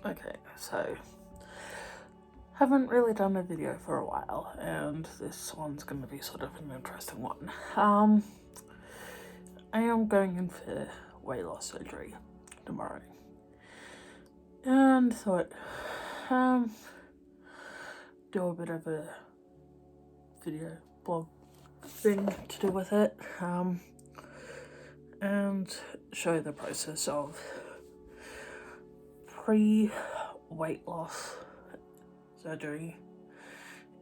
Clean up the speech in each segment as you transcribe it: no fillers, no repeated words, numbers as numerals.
Okay, so haven't really done a video for a while, and this one's going to be sort of an interesting one. I am going in for weight loss surgery tomorrow, and thought do a bit of a video blog thing to do with it, and show the process of pre-weight loss surgery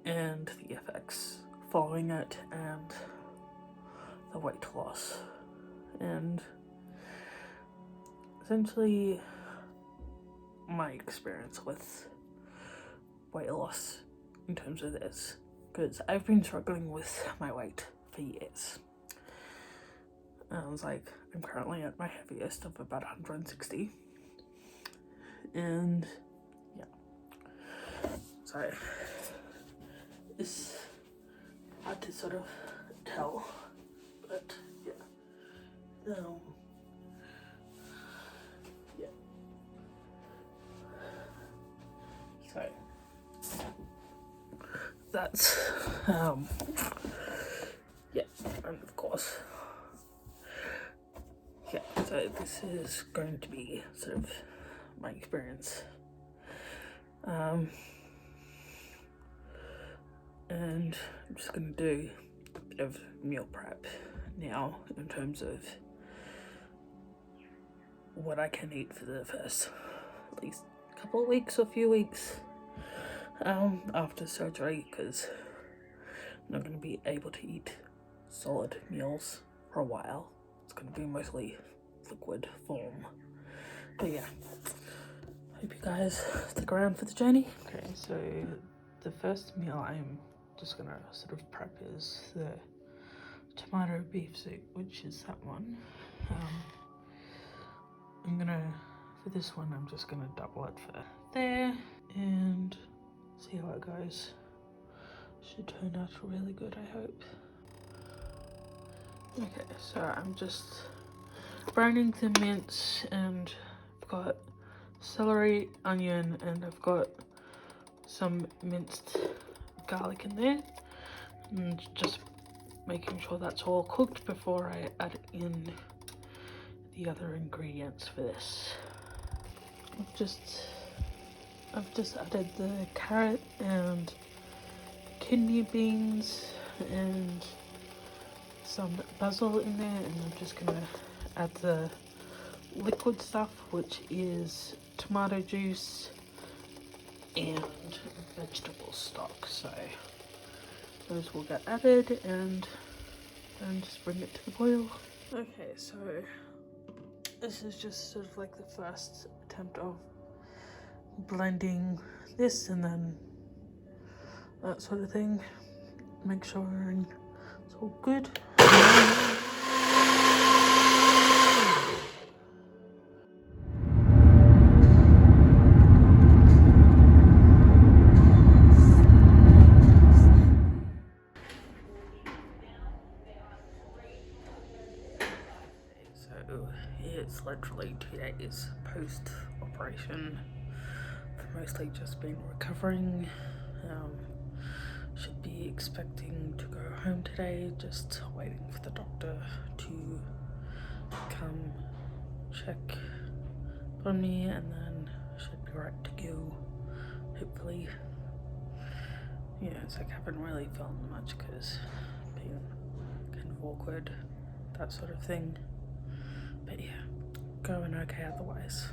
and the effects following it and the weight loss, and essentially my experience with weight loss in terms of this, because I've been struggling with my weight for years. I'm currently at my heaviest of about 160, and yeah, so it's hard to sort of tell, but yeah, so that's yeah, and of course, yeah, so this is going to be sort of my experience, and I'm just going to do a bit of meal prep now in terms of what I can eat for the first at least couple of weeks or few weeks after surgery, because I'm not going to be able to eat solid meals for a while. It's going to be mostly liquid form, but yeah, hope you guys stick around for the journey. Okay, so the first meal I'm just gonna sort of prep is the tomato beef soup, which is that one. For this one, I'm just gonna double it for there and see how it goes. Should turn out really good, I hope. Okay, so I'm just browning the mince, and I've got celery, onion, and I've got some minced garlic in there, and just making sure that's all cooked before I add in the other ingredients for this. I've just added the carrot and kidney beans and some basil in there, and I'm just gonna add the liquid stuff, which is tomato juice and vegetable stock. So those will get added and just bring it to the boil. Okay, so this is just sort of like the first attempt of blending this and then that sort of thing. Make sure it's all good. So it's literally 2 days post-operation. I've mostly just been recovering. Should be expecting to go home today, just waiting for the doctor to come check on me, and then should be right to go, hopefully. Yeah, it's like I haven't really felt much because being kind of awkward, that sort of thing. But yeah, going okay otherwise.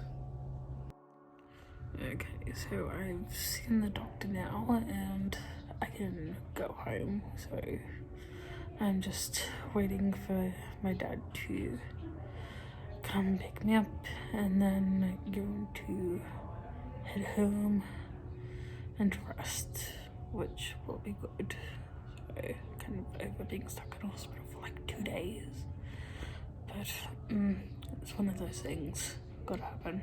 Okay, so I've seen the doctor now and I can go home, so I'm just waiting for my dad to come pick me up, and then going to head home and rest, which will be good. So kind of over being stuck in hospital for like 2 days, but it's one of those things, gotta happen.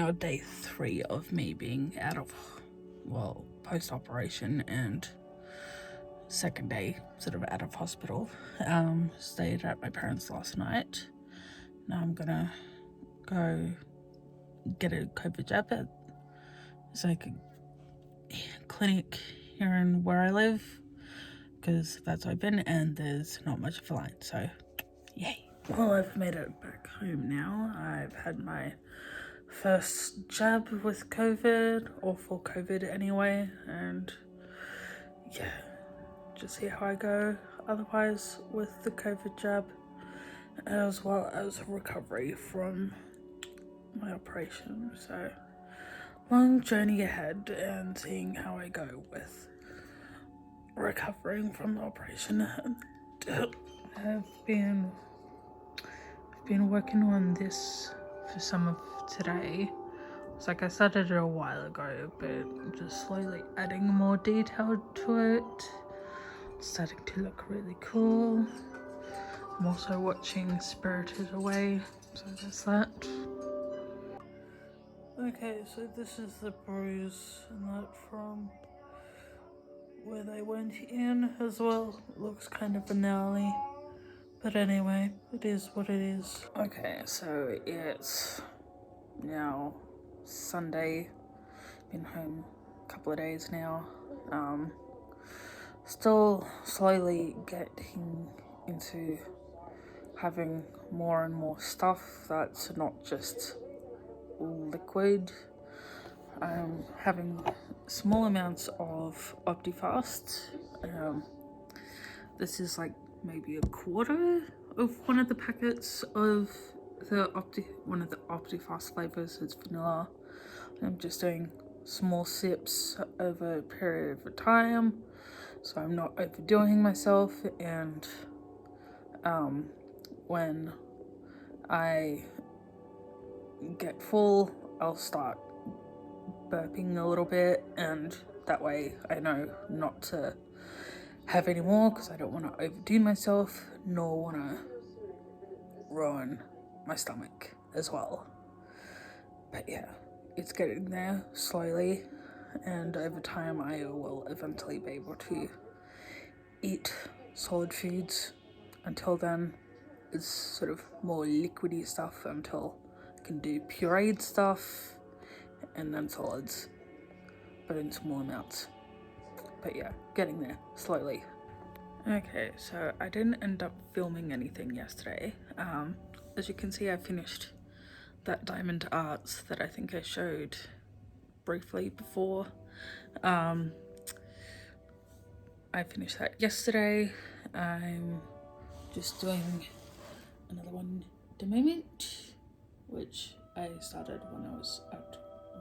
now day 3 of me being out of, well, post-operation, and second day sort of out of hospital. Stayed at my parents' last night. Now I'm gonna go get a COVID jab at like a clinic here in where I live, because that's open and there's not much of a line, so yay. Well, I've made it back home now. I've had my first jab with COVID, or for COVID anyway, and yeah, just see how I go otherwise with the COVID jab, as well as recovery from my operation. So long journey ahead, and seeing how I go with recovering from the operation. I've been working on this for some of today. It's like I started it a while ago, but just slowly adding more detail to it. It's starting to look really cool. I'm also watching Spirited Away, so there's that. Okay, so this is the bruise and that from where they went in as well. It looks kind of gnarly, but anyway, it is what it is. Okay, so it's now Sunday. Been home a couple of days now. Still slowly getting into having more and more stuff that's not just liquid. I'm having small amounts of Optifast. This is like maybe a quarter of one of the packets of one of the Optifast flavors. It's vanilla. I'm just doing small sips over a period of time, so I'm not overdoing myself, and when I get full, I'll start burping a little bit, and that way I know not to have any more, because I don't want to overdo myself, nor want to ruin my stomach as well. But yeah, it's getting there slowly, and over time I will eventually be able to eat solid foods. Until then, it's sort of more liquidy stuff until I can do pureed stuff, and then solids, but in small amounts. But yeah, getting there slowly. Okay, so I didn't end up filming anything yesterday. As you can see, I finished that diamond arts that I think I showed briefly before. I finished that yesterday. I'm just doing another one at the moment, which I started when I was out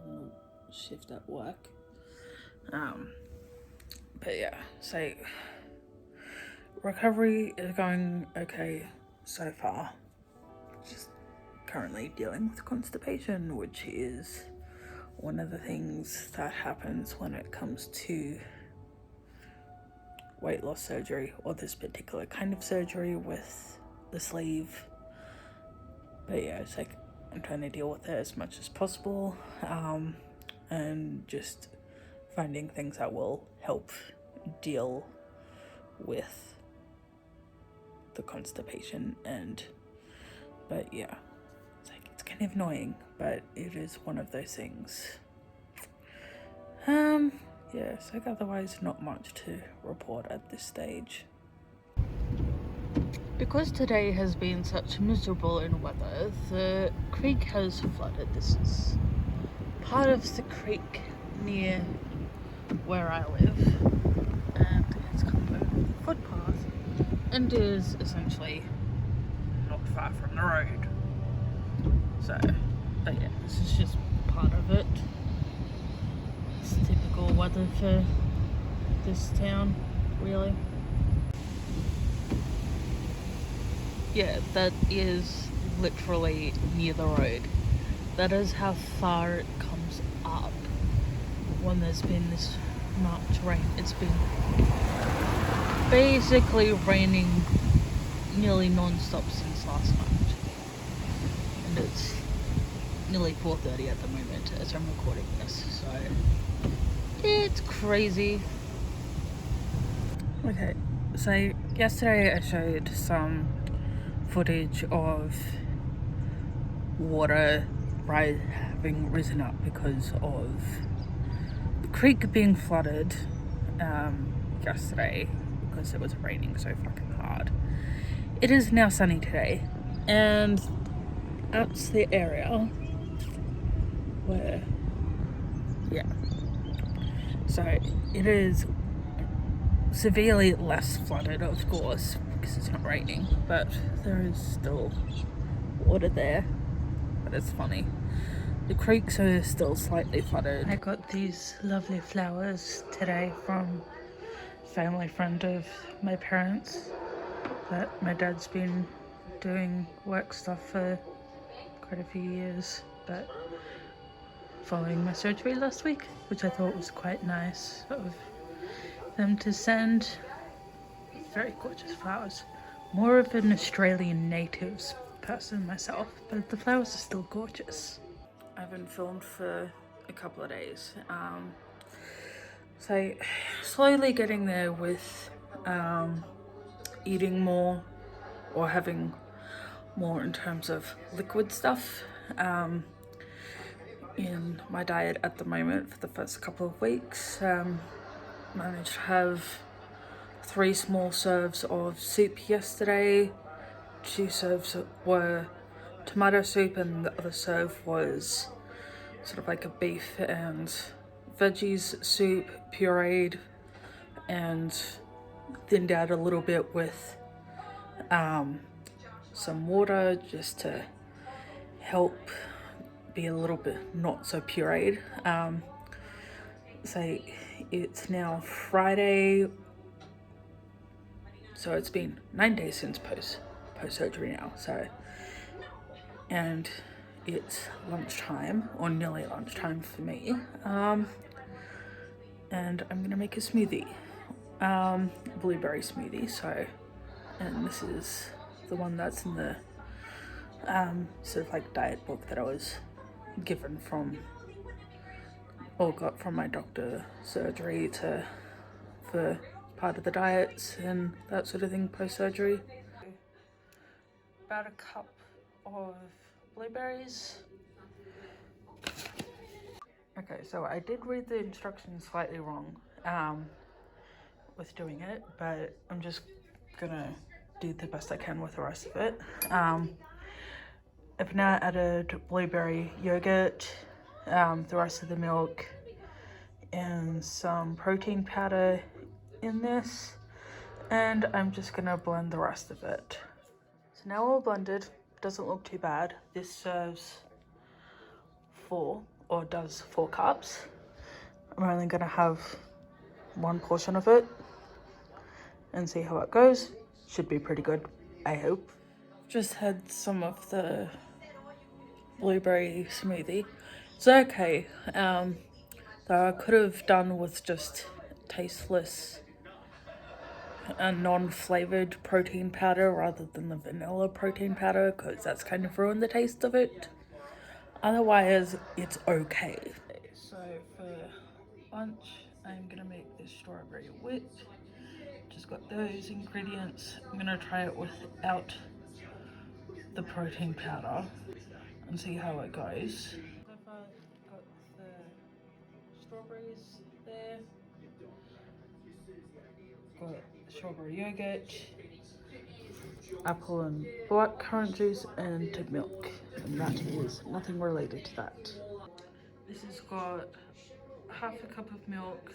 on shift at work. But yeah, so recovery is going okay so far. Just currently dealing with constipation, which is one of the things that happens when it comes to weight loss surgery, or this particular kind of surgery with the sleeve. But yeah, it's like I'm trying to deal with it as much as possible, and just finding things that will help deal with the constipation. But yeah, it's kind of annoying, but it is one of those things. Yeah, so otherwise not much to report at this stage. Because today has been such miserable in weather, the creek has flooded. This is part of the creek near where I live, and it's come over the footpath and is essentially not far from the road. So, but yeah, this is just part of it. It's typical weather for this town, really. Yeah, that is literally near the road. That is how far it comes up when there's been this much rain. It's been basically raining nearly non-stop since last night. And it's nearly 4:30 at the moment as I'm recording this, so it's crazy. Okay, so yesterday I showed some footage of water having risen up because of the creek being flooded yesterday because it was raining so fucking hard. It is now sunny today, and that's the area where, yeah, so it is severely less flooded, of course, because it's not raining, but there is still water there. But it's funny, the creeks are still slightly flooded. I got these lovely flowers today from a family friend of my parents that my dad's been doing work stuff for quite a few years, but following my surgery last week, which I thought was quite nice of them to send. Very gorgeous flowers. More of an Australian natives person myself, but the flowers are still gorgeous. I haven't filmed for a couple of days, so slowly getting there with eating more or having more in terms of liquid stuff in my diet at the moment. For the first couple of weeks, managed to have 3 small serves of soup yesterday. 2 serves were tomato soup and the other serve was sort of like a beef and veggies soup, pureed and thinned out a little bit with some water just to help be a little bit not so pureed. So it's now Friday, so it's been 9 days since post surgery now, so, and it's lunchtime, or nearly lunchtime for me, and I'm gonna make a smoothie, blueberry smoothie. So, and this is the one that's in the sort of like diet book that I was given from, or got from my doctor surgery for part of the diets and that sort of thing post surgery. About a cup of blueberries. Okay, so I did read the instructions slightly wrong with doing it, but I'm just gonna do the best I can with the rest of it. I've now added blueberry yogurt, the rest of the milk, and some protein powder in this, and I'm just gonna blend the rest of it. So now all blended, doesn't look too bad. This serves 4, or does 4 cups. I'm only gonna have 1 portion of it and see how it goes. Should be pretty good, I hope. Just had some of the blueberry smoothie. It's okay, though I could have done with just tasteless and non-flavored protein powder rather than the vanilla protein powder, because that's kind of ruined the taste of it. Otherwise, it's okay. So for lunch, I'm gonna make this strawberry wit. Just got those ingredients. I'm gonna try it without the protein powder and see how it goes. So far, got the strawberries there. Got strawberry yogurt, apple and blackcurrant juice, and milk. And that is nothing related to that. This has got half a cup of milk,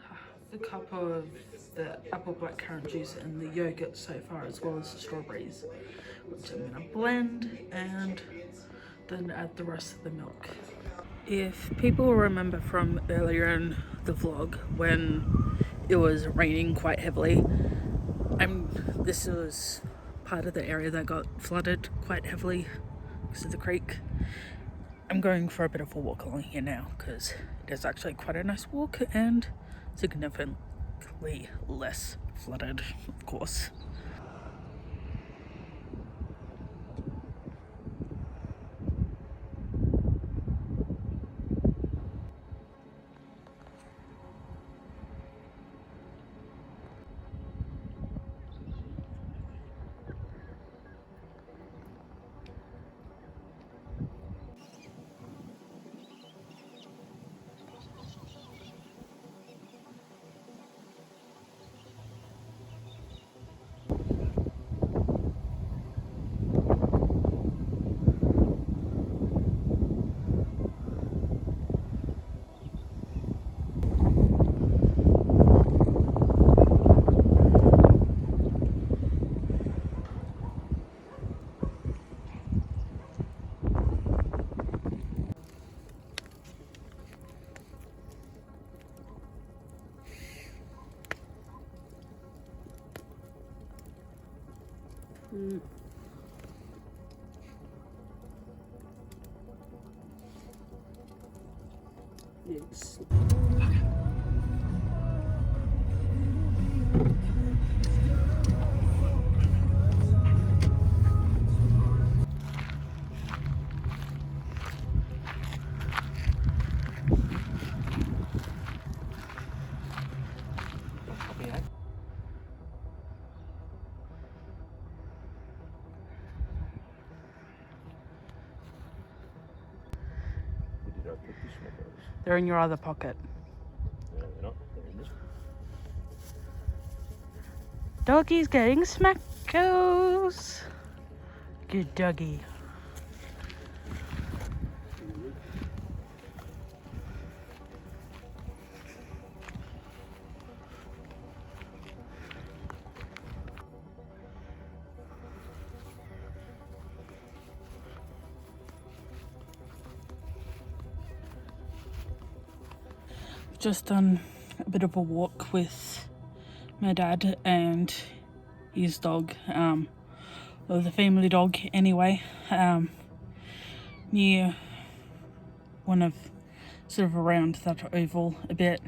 half a cup of the apple blackcurrant juice and the yogurt so far, as well as the strawberries, which I'm gonna blend and then add the rest of the milk. If people remember from earlier in the vlog when it was raining quite heavily, this was part of the area that got flooded quite heavily because of the creek. I'm going for a bit of a walk along here now because it is actually quite a nice walk and significantly less flooded, of course. Yes. They're in your other pocket. No, they're not. They're in this one. Doggy's getting smackos. Good doggy. Just done a bit of a walk with my dad and his dog, or the family dog anyway, near one of, sort of around that oval a bit.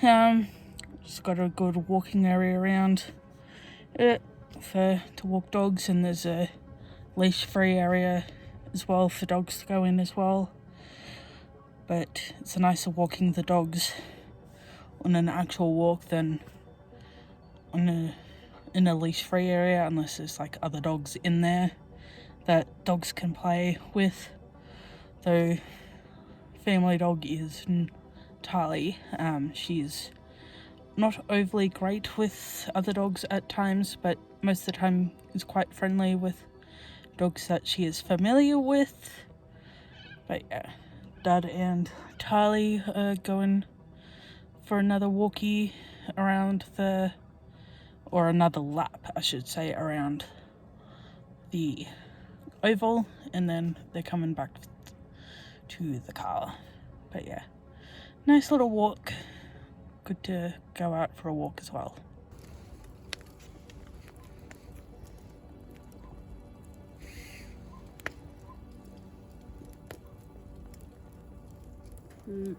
Just got a good walking area around it to walk dogs, and there's a leash free area as well for dogs to go in as well. But it's nicer walking the dogs on an actual walk than in a leash free area, unless there's like other dogs in there that dogs can play with. Though family dog is Tali. She's not overly great with other dogs at times, but most of the time is quite friendly with dogs that she is familiar with. But yeah, Dad and Tali are going for another walkie around or another lap, I should say, around the oval, and then they're coming back to the car. But yeah, nice little walk. Good to go out for a walk as well. Mm.